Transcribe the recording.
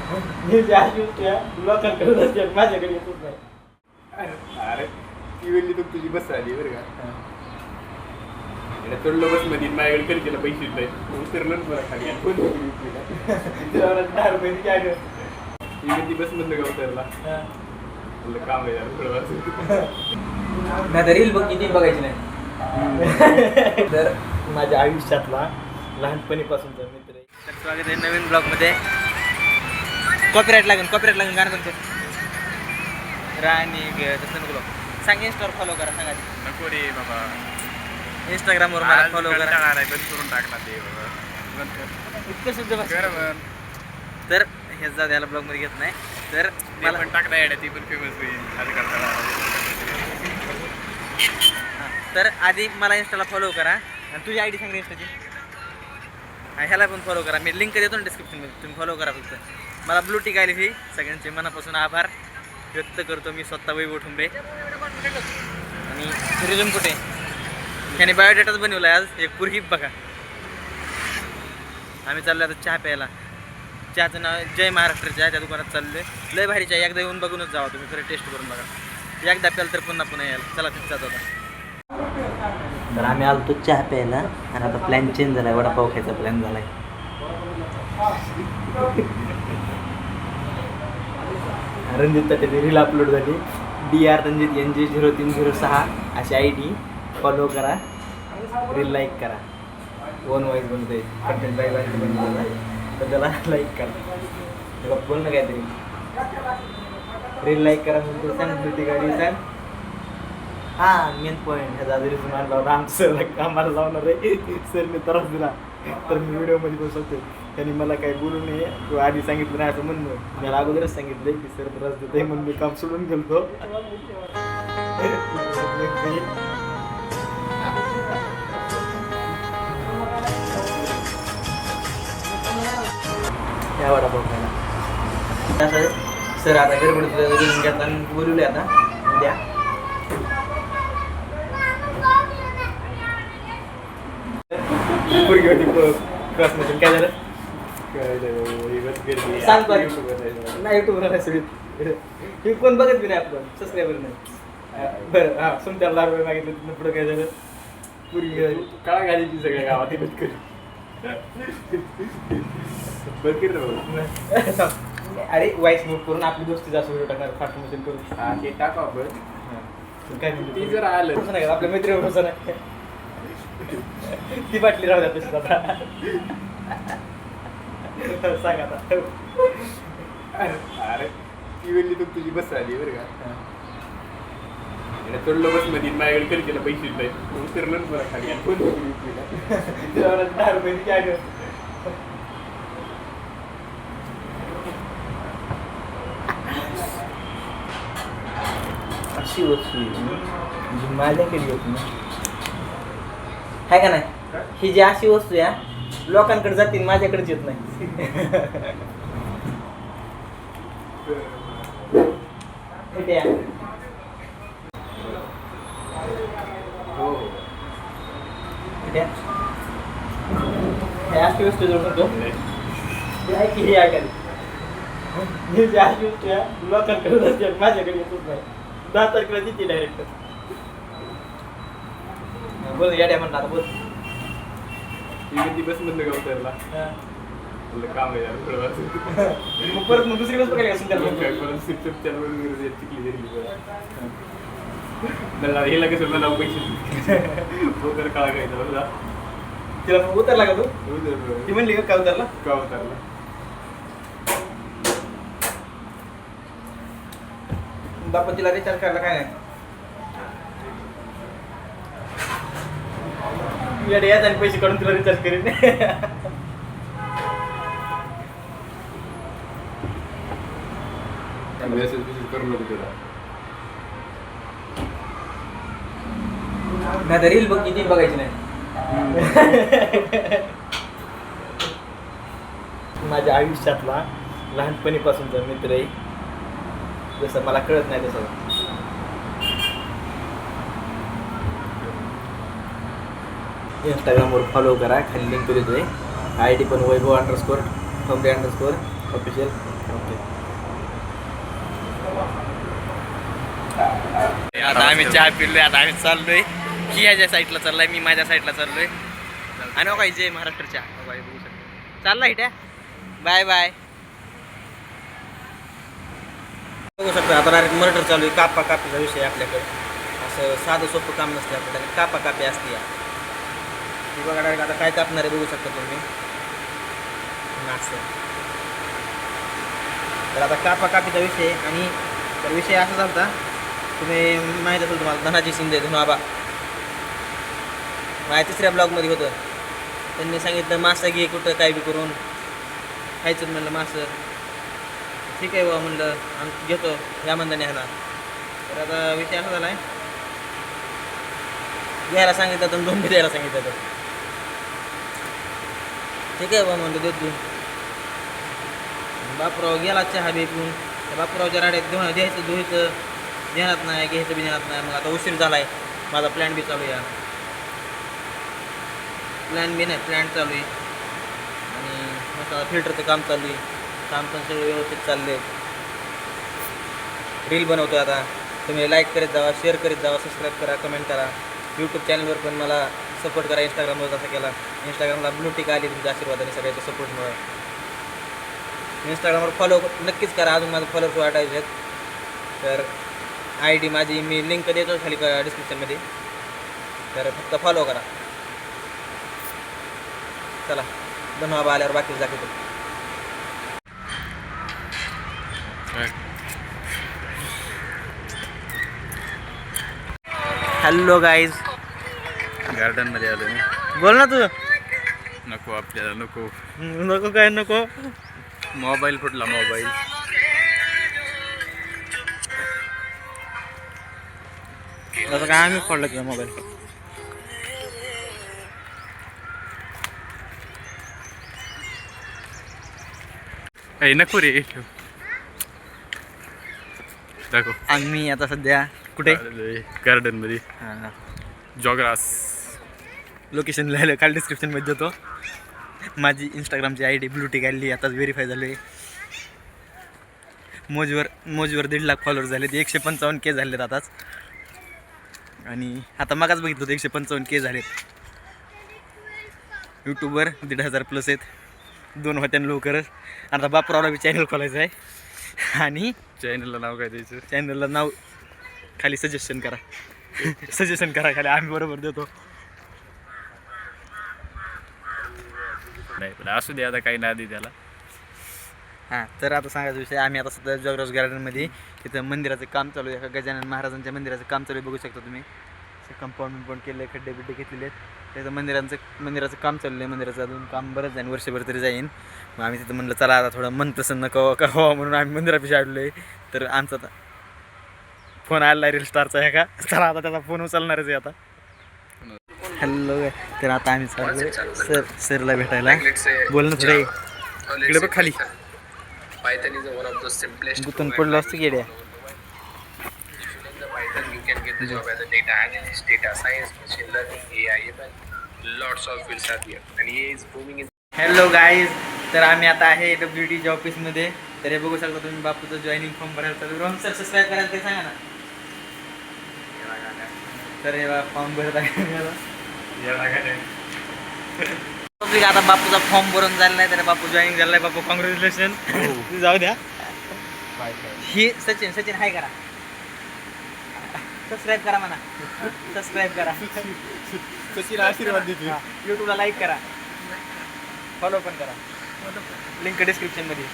मी ज्या गोष्टी लोकांकडे असतात माझ्याकडे येतच नाही. अरे ती वेळी तर तुझी बस आली बरं का. चढलो बस मध्ये माझ्याकडे कधी तिला पैसे नाही उतरलं बरं खाली आणि कोण तिला मला 10 रुपये काय गं? ती बस मधलं का उतरला म्हणलं काम आहे यार थोडं वाजून. नाही तर रील बघ किती बघायची नाही. तर माझ्या आयुष्यातला लहानपणीपासूनचा मित्र आहे. तर स्वागत आहे नवीन ब्लॉगमध्ये. कॉपीराईट लागेल गाणं कोणतं राणी तसं नको सांग. इंस्टावर फॉलो करा सांगा. नको रे बाबा इंस्टाग्रामवर मला फॉलो करा. बंद करून टाकला ते इतकं शुद्ध भाषा. बरोबर. तर हे जाऊ द्यायला ब्लॉगमध्ये घेत नाही. तर मला पण टाकता येड्या ती पण फेमस होईल आज करताना. तर आधी मला इंस्टाला फॉलो करा आणि तुझी आय डी सांग इंस्टाची. ह्याला पण फॉलो करा. मी लिंक देतो ना डिस्क्रिप्शनमध्ये. तुम्ही फॉलो करा फक्त. मला ब्लू टिक आली ही. सगळ्यांचे मनापासून आभार व्यक्त करतो मी स्वतः वैभव ठुंबरे. आणि रिझ्यूम कुठे ह्याने बायोडेटाच बनवला आज. एक पुरगी बघा. आम्ही चाललो आता चहा प्यायला. चहाचं नाव जय महाराष्ट्र चहा. त्या दुकानात चाललो आहे. लय भारी चहा. एकदा येऊन बघूनच जावा तुम्ही. खरं टेस्ट करून बघा. एकदा प्याल तर पुन्हा यायला. चला तिथं जातो आता. तर आम्ही आलो चहा प्यायला आणि आता प्लॅन चेंज झाला आहे. वडापाव खायचा प्लॅन झाला आहे. रणजित तटे रील अपलोड झाली. DR रणजित NG0306 अशी ID फॉलो करा. रील लाईक करा. वन वाईज बनते कंटेंट बाय बनवलं तर त्याला लाईक करा. त्याला बोल ना काहीतरी. रील लाईक करा म्हणतो सांग. ती गाडी सांग. हां मेन पॉईंट ह्याचा जरी तुम्हाला लावणार आमचं कामाला लावणार आहे. सर मी त्रास दिला तर मी व्हिडिओमध्ये बसवतो. त्यांनी मला काही बोलू नये किंवा आधी सांगितलं नाही असं म्हणणं. मला अगोदरच सांगितलं की सर त्रास देते म्हणून मी काम सोडून गेलतो. या वडापाव खायला असं सर आता गडबडीत घेऊन घेतात आणि बोलवले आता द्या. क्रॉसमधून काय झालं सांग पण. नाही युट्यूबवर हे कोण बघत बी नाही. आपण सबस्क्रायबर नाही. बरं हां सुमत्याला 10 रुपये मागितले. तिथून पुढं काय झालं. पूर्वी काळा घालायची सगळ्या गावात अरे वाईस मूव करून आपली दोस्ती जास्त व्हिडिओ टाकणार. फास्ट मोशन करून ते टाका आपण काय म्हणते ती जर आलं नाही आपल्या मित्र नाही. ती बाटली राहू द्या तशीच आता. सांग आता. अरे ती वेळी तर तुझी बस आली बरं का. चढलो बस मध्ये माझ्याकडे कधी तिला पैसे नाही उतरलं बरं खाली आणि कोण तिला मला 10 रुपये काय गं? अशी वस्तू जी माझ्याकडे येत नाही आहे का नाही. ही जी अशी वस्तू या लोकांकडे जातील माझ्याकडेच येत नाही. हो अशी वस्तू जोडून तो ही ऐकायला मी ज्या वस्तू या लोकांकडे असतात माझ्याकडे येतच नाही. 10 तारखेला देते डायरेक्ट. बोल याड्या म्हणला आता बोल. ती बस मधलं का उतरला म्हणलं काम आहे यार थोडं वाजून. मग परत मग दुसरी बस बघायला असेल त्याला. परत सिस्टम चालू चिकली दिली मला हे लागेल मला पैसे वगैरे काळा घ्यायचा बघा. तिला मग उतरला का तू. ती म्हणली का काय उतरला. का उतरला बापा तिला रिचार्ज करायला काय नाही. याडे यात आणि पैसे काढून तुला रिचार्ज करीन. मेसेज करू नको तुला. नाही तर रील बघ किती बघायची नाही. माझ्या आयुष्यातला लहानपणीपासूनचा मित्र आहे. जसं मला कळत नाही तसं. इंस्टाग्रामवर फॉलो करा. खाली लिंक देतोय. ID पण वैभव_ठुंबरे_ ऑफिशियल. ओके. आता आम्ही चहा पिलोय. आता आम्ही चाललोय. ही ह्याच्या साईडला चाललाय, मी माझ्या साईडला चाललोय. आणि हो काय जय महाराष्ट्रच्या बघू शकतो चालला इट्या. Bye bye. बघू शकतो आता डायरेक्ट मर्डर चालू आहे. कापा कापीचा विषय आपल्याकडे. असं साधं सोपं काम नसते आपल्याकडे. कापा कापी असते या. बघा डायरेक्ट आता काय कापणार आहे बघू शकता तुम्ही. असं तर आता कापा कापीचा विषय. आणि तर विषय असा झाला तुम्ही माहीत असेल तुम्हाला धनाजी शिंदे धुनाबा माझ्या तिसऱ्या ब्लॉगमध्ये होतं. त्यांनी सांगितलं मासं घे कुठं काय बी करून खायचं म्हणलं मासं. ठीक आहे बाबा म्हणलं आम्ही घेतो या मंदाने ह्याला. तर आता विषय असा झाला आहे घ्यायला सांगितलं तर 2 बी द्यायला सांगितलं तर ठीक आहे बाबा म्हणलं देत घेऊन. बापराव गेला चहा बी पिऊन. त्या बापरावच्या राड्यात द्यायचं धुयचं ध्यानात नाही घ्यायचं बी ध्यानात नाही. मग आता उशीर झाला आहे. माझा प्लॅन बी चालू आहे. प्लॅन बी नाही प्लॅन चालू आहे. आणि मग फिल्टरचं काम चालू आहे. काम पण सगळं व्यवस्थित चालले. रील बनवतो आता. तुम्ही लाईक करीत जावा, शेअर करीत जावा, सबस्क्राईब करा, कमेंट करा. यूट्यूब चॅनलवर पण मला सपोर्ट करा. इंस्टाग्रामवर जसं केला. इंस्टाग्रामला ब्लू टिक आली तुमच्या आशीर्वादाने सगळ्याच्या सपोर्टमुळे. इंस्टाग्रामवर फॉलो नक्कीच करा. अजून माझं फॉलोअर्स वाटायचे आहेत. तर ID माझी मी लिंक देतो खाली डिस्क्रिप्शनमध्ये. तर फक्त फॉलो करा. चला धन्यवाद. आल्यावर बाकी दाखवतो. Hello guys. गार्डनमध्ये आलो मी. बोल ना तू. नको आपल्याला नको. नको काय नको. मोबाईल फुटला मोबाईल. असं काय आम्ही फोडलं तुझा मोबाईल. नको रे दाखव. आम्ही आता सध्या कुठे गार्डन मध्ये जॉग्रास. लोकेशन लिहिलं खाली डिस्क्रिप्शनमध्ये देतो. माझी इंस्टाग्रामची ID ब्लूटी काढली आताच व्हेरीफाय झाले. मोजवर 1.5 लाख फॉलोअर झाले. 155K झालेत आताच. आणि आता मागाच बघितलं होतं 155K झालेत. यूट्यूबवर 1,500+ आहेत. 2 होत्या लवकरच. आता बापरावला बी चॅनल खोलायचं आहे. आणि चॅनलला नाव काय द्यायचं. चॅनलला नाव खाली सजेशन करा. सजेशन करा खाली आम्ही बरोबर देतो. नाही पण असू दे आता काही नाही त्याला. हां तर आता सांगायचा विषय आम्ही आता सध्या जॉग्रास गार्डनमध्ये तिथं मंदिराचं काम चालू आहे. गजानन महाराजांच्या मंदिराचं काम चालू आहे बघू शकता तुम्ही. कंपाऊंड केलं आहे. खड्डे बिड्डे घेतलेले आहेत. त्याचं मंदिराचं काम चाललं आहे. मंदिराचं अजून काम बरंच जाईन वर्षभर तरी जाईन. मग आम्ही तिथं म्हणलं चला आता थोडं मन प्रसन्न कवा म्हणून आम्ही मंदिरापाशी आडलो आहे. तर आमचा आता फोन आला रील स्टारचा आहे का. चला आता त्याचा फोन उचलणारच आहे आता. हॅलो. तर आता आम्ही चाललो सरला भेटायला. बोल ना थोडे इकडे बघ खाली. गुतून पडलो असतं गेड्या. Hello guys. तर आम्ही आता आहे WTच्या ऑफिसमध्ये. तर हे बघू शकता तुम्ही बापूचं जॉईनिंग फॉर्म भरायला चालू. रोहन सर सबस्क्राईब करायला ते सांगा ना. तर हे फॉर्म भरत आहे. आता बापूचा फॉर्म भरून झालेला आहे. तर बापू जॉईनिंग झालेला आहे. बापू कॉंग्रॅच्युलेशन. जाऊ द्या. ही सचिन हाय करा. सबस्क्राईब करा म्हणा. सबस्क्राईब करा. सचिन आशीर्वाद देते. यूट्यूबला लाईक करा. फॉलो पण करा. लिंक डिस्क्रिप्शनमध्ये.